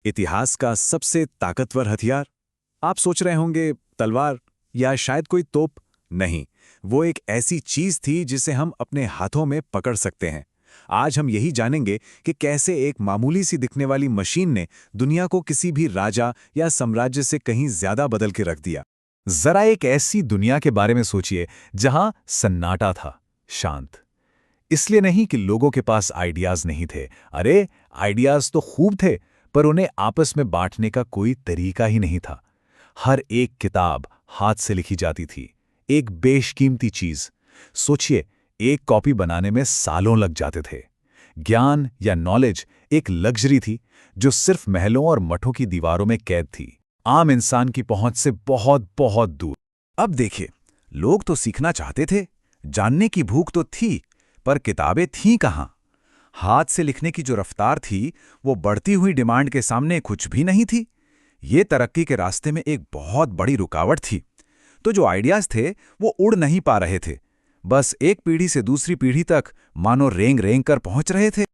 इतिहास का सबसे ताकतवर हथियार? आप सोच रहे होंगे तलवार या शायद कोई तोप। नहीं, वो एक ऐसी चीज थी जिसे हम अपने हाथों में पकड़ सकते हैं। आज हम यही जानेंगे कि कैसे एक मामूली सी दिखने वाली मशीन ने दुनिया को किसी भी राजा या साम्राज्य से कहीं ज्यादा बदल के रख दिया। जरा एक ऐसी दुनिया के बारे में सोचिए जहां सन्नाटा था, शांत। इसलिए नहीं कि लोगों के पास आइडियाज नहीं थे। अरे, आइडियाज तो खूब थे, पर उन्हें आपस में बांटने का कोई तरीका ही नहीं था। हर एक किताब हाथ से लिखी जाती थी, एक बेशकीमती चीज। सोचिए, एक कॉपी बनाने में सालों लग जाते थे। ज्ञान या नॉलेज एक लग्जरी थी जो सिर्फ महलों और मठों की दीवारों में कैद थी, आम इंसान की पहुंच से बहुत बहुत दूर। अब देखिए, लोग तो सीखना चाहते थे, जानने की भूख तो थी, पर किताबें थीं कहाँ? हाथ से लिखने की जो रफ्तार थी, वो बढ़ती हुई डिमांड के सामने कुछ भी नहीं थी। ये तरक्की के रास्ते में एक बहुत बड़ी रुकावट थी। तो जो आइडियाज थे, वो उड़ नहीं पा रहे थे। बस एक पीढ़ी से दूसरी पीढ़ी तक मानो रेंग रेंग कर पहुंच रहे थे।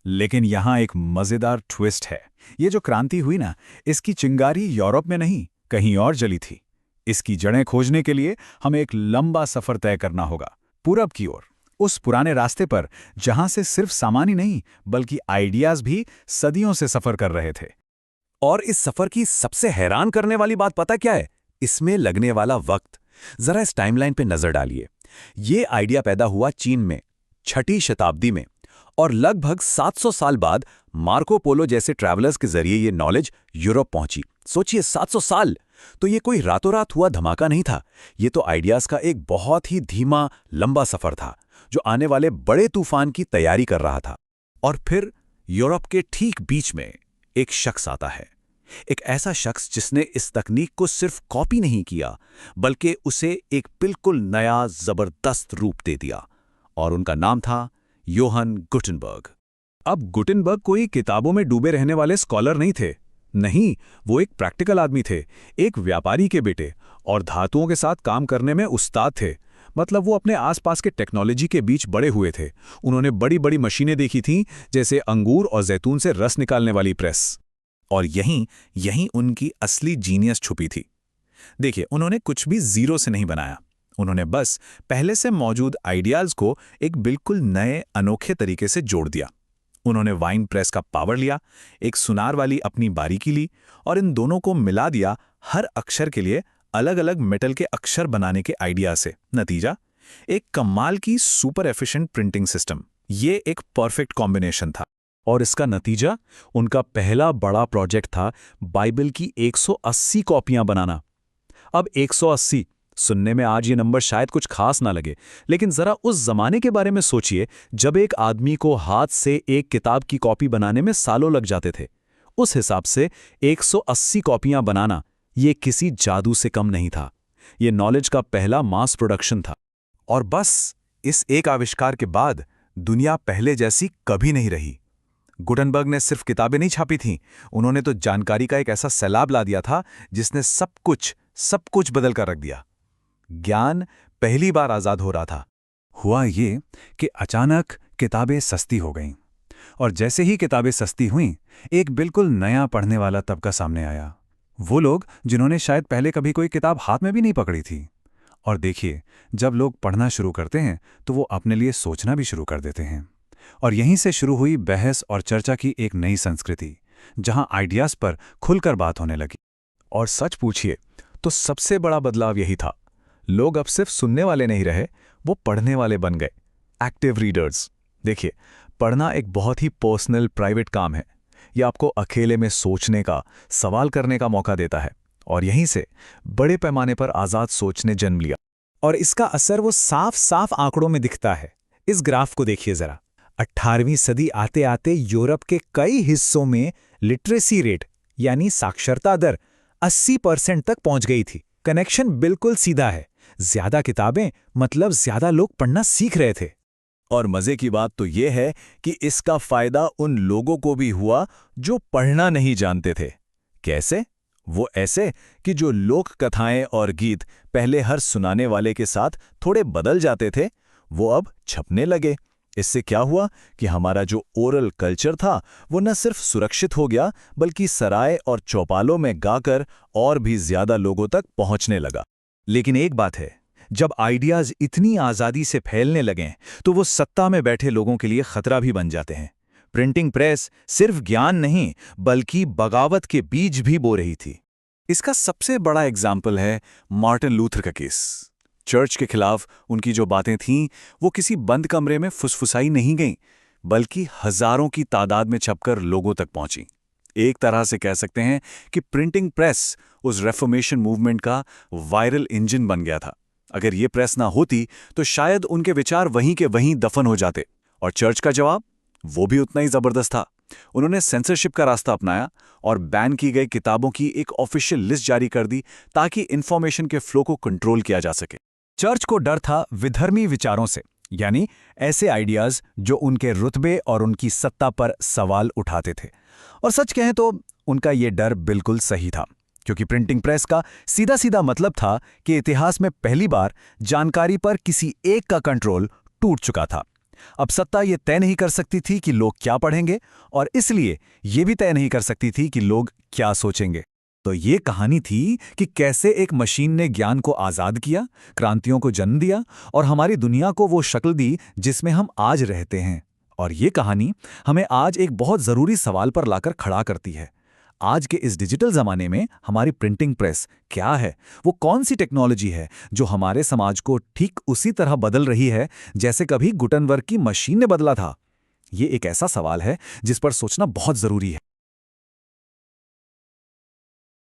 लेकिन यहां एक मजेदार ट्विस्ट है। ये जो क्रांति हुई ना, इसकी चिंगारी यूरोप में नहीं, कहीं और जली थी। इसकी जड़ें खोजने के लिए हमें एक लंबा सफर तय करना होगा, पूरब की ओर, उस पुराने रास्ते पर जहां से सिर्फ सामान ही नहीं बल्कि आइडियाज भी सदियों से सफर कर रहे थे। और इस सफर की सबसे हैरान करने वाली बात पता क्या है? इसमें लगने वाला वक्त। जरा इस टाइमलाइन पे नजर डालिए। ये आइडिया पैदा हुआ चीन में 6ठी शताब्दी में, और लगभग 700 साल बाद मार्को पोलो जैसे ट्रैवलर्स के जरिए ये नॉलेज यूरोप पहुंची। सोचिए, 700 साल! तो ये कोई रातों रात हुआ धमाका नहीं था। ये तो आइडियाज का एक बहुत ही धीमा, लंबा सफर था जो आने वाले बड़े तूफान की तैयारी कर रहा था। और फिर यूरोप के ठीक बीच में एक शख्स आता है। एक ऐसा शख्स जिसने इस तकनीक को सिर्फ कॉपी नहीं किया, बल्कि उसे एक बिल्कुल नया, जबरदस्त रूप दे दिया। और उनका नाम था योहन गुटेनबर्ग। अब गुटेनबर्ग कोई किताबों में डूबे रहने वाले स्कॉलर नहीं थे। नहीं, वो एक प्रैक्टिकल आदमी थे, एक व्यापारी के बेटे, और धातुओं के साथ काम करने में उस्ताद थे। मतलब वो अपने आसपास के टेक्नोलॉजी के बीच बड़े हुए थे। उन्होंने बड़ी बड़ी मशीनें देखी थीं, जैसे अंगूर और जैतून से रस निकालने वाली प्रेस। और यहीं यहीं उनकी असली जीनियस छुपी थी। देखिए, उन्होंने कुछ भी जीरो से नहीं बनाया। उन्होंने बस पहले से मौजूद आइडियाज को एक बिल्कुल नए, अनोखे तरीके से जोड़ दिया। उन्होंने वाइन प्रेस का पावर लिया, एक सुनार वाली अपनी बारीकी ली, और इन दोनों को मिला दिया हर अक्षर के लिए अलग अलग मेटल के अक्षर बनाने के आइडिया से। नतीजा, एक कमाल की सुपर एफिशिएंट प्रिंटिंग सिस्टम। ये एक परफेक्ट कॉम्बिनेशन था। और इसका नतीजा, उनका पहला बड़ा प्रोजेक्ट था बाइबल की 180 कॉपियां बनाना। अब 180 सुनने में आज ये नंबर शायद कुछ खास ना लगे, लेकिन जरा उस जमाने के बारे में सोचिए जब एक आदमी को हाथ से एक किताब की कॉपी बनाने में सालों लग जाते थे। उस हिसाब से 180 कॉपियां बनाना ये किसी जादू से कम नहीं था। ये नॉलेज का पहला मास प्रोडक्शन था। और बस इस एक आविष्कार के बाद दुनिया पहले जैसी कभी नहीं रही। गुटेनबर्ग ने सिर्फ किताबें नहीं छापी थीं, उन्होंने तो जानकारी का एक ऐसा सैलाब ला दिया था जिसने सब कुछ बदल कर रख दिया। ज्ञान पहली बार आजाद हो रहा था। हुआ ये कि अचानक किताबें सस्ती हो गईं। और जैसे ही किताबें सस्ती हुईं, एक बिल्कुल नया पढ़ने वाला तबका सामने आया। वो लोग जिन्होंने शायद पहले कभी कोई किताब हाथ में भी नहीं पकड़ी थी। और देखिए, जब लोग पढ़ना शुरू करते हैं तो वो अपने लिए सोचना भी शुरू कर देते हैं। और यहीं से शुरू हुई बहस और चर्चा की एक नई संस्कृति, जहां आइडियाज पर खुलकर बात होने लगी। और सच पूछिए तो सबसे बड़ा बदलाव यही था। लोग अब सिर्फ सुनने वाले नहीं रहे, वो पढ़ने वाले बन गए, एक्टिव रीडर्स। देखिए, पढ़ना एक बहुत ही पर्सनल, प्राइवेट काम है। यह आपको अकेले में सोचने का, सवाल करने का मौका देता है। और यहीं से बड़े पैमाने पर आज़ाद सोच ने जन्म लिया। और इसका असर वो साफ साफ आंकड़ों में दिखता है। इस ग्राफ को देखिए जरा। 18वीं सदी आते आते यूरोप के कई हिस्सों में लिटरेसी रेट यानी साक्षरता दर 80% तक पहुंच गई थी। कनेक्शन बिल्कुल सीधा है। ज्यादा किताबें मतलब ज्यादा लोग पढ़ना सीख रहे थे। और मजे की बात तो यह है कि इसका फायदा उन लोगों को भी हुआ जो पढ़ना नहीं जानते थे। कैसे? वो ऐसे कि जो लोक कथाएं और गीत पहले हर सुनाने वाले के साथ थोड़े बदल जाते थे, वो अब छपने लगे। इससे क्या हुआ कि हमारा जो ओरल कल्चर था वो न सिर्फ सुरक्षित हो गया बल्कि सराय और चौपालों में गाकर और भी ज्यादा लोगों तक पहुंचने लगा। लेकिन एक बात है, जब आइडियाज इतनी आज़ादी से फैलने लगें तो वो सत्ता में बैठे लोगों के लिए खतरा भी बन जाते हैं। प्रिंटिंग प्रेस सिर्फ ज्ञान नहीं बल्कि बगावत के बीज भी बो रही थी। इसका सबसे बड़ा एग्जाम्पल है मार्टिन लूथर का केस। चर्च के खिलाफ उनकी जो बातें थीं वो किसी बंद कमरे में फुसफुसाई नहीं गईं, बल्कि हजारों की तादाद में छपकर लोगों तक पहुंची। एक तरह से कह सकते हैं कि प्रिंटिंग प्रेस उस रेफॉर्मेशन मूवमेंट का वायरल इंजन बन गया था। अगर ये प्रेस ना होती तो शायद उनके विचार वहीं के वहीं दफन हो जाते। और चर्च का जवाब वो भी उतना ही जबरदस्त था। उन्होंने सेंसरशिप का रास्ता अपनाया और बैन की गई किताबों की एक ऑफिशियल लिस्ट जारी कर दी ताकि इंफॉर्मेशन के फ्लो को कंट्रोल किया जा सके। चर्च को डर था विधर्मी विचारों से, यानी ऐसे आइडियाज जो उनके रुतबे और उनकी सत्ता पर सवाल उठाते थे। और सच कहें तो उनका ये डर बिल्कुल सही था, क्योंकि प्रिंटिंग प्रेस का सीधा सीधा मतलब था कि इतिहास में पहली बार जानकारी पर किसी एक का कंट्रोल टूट चुका था। अब सत्ता ये तय नहीं कर सकती थी कि लोग क्या पढ़ेंगे, और इसलिए ये भी तय नहीं कर सकती थी कि लोग क्या सोचेंगे। तो ये कहानी थी कि कैसे एक मशीन ने ज्ञान को आज़ाद किया, क्रांतियों को जन्म दिया और हमारी दुनिया को वो शक्ल दी जिसमें हम आज रहते हैं। और ये कहानी हमें आज एक बहुत ज़रूरी सवाल पर लाकर खड़ा करती है। आज के इस डिजिटल ज़माने में हमारी प्रिंटिंग प्रेस क्या है? वो कौन सी टेक्नोलॉजी है जो हमारे समाज को ठीक उसी तरह बदल रही है जैसे कभी गुटनबर्ग की मशीन ने बदला था? ये एक ऐसा सवाल है जिस पर सोचना बहुत ज़रूरी है।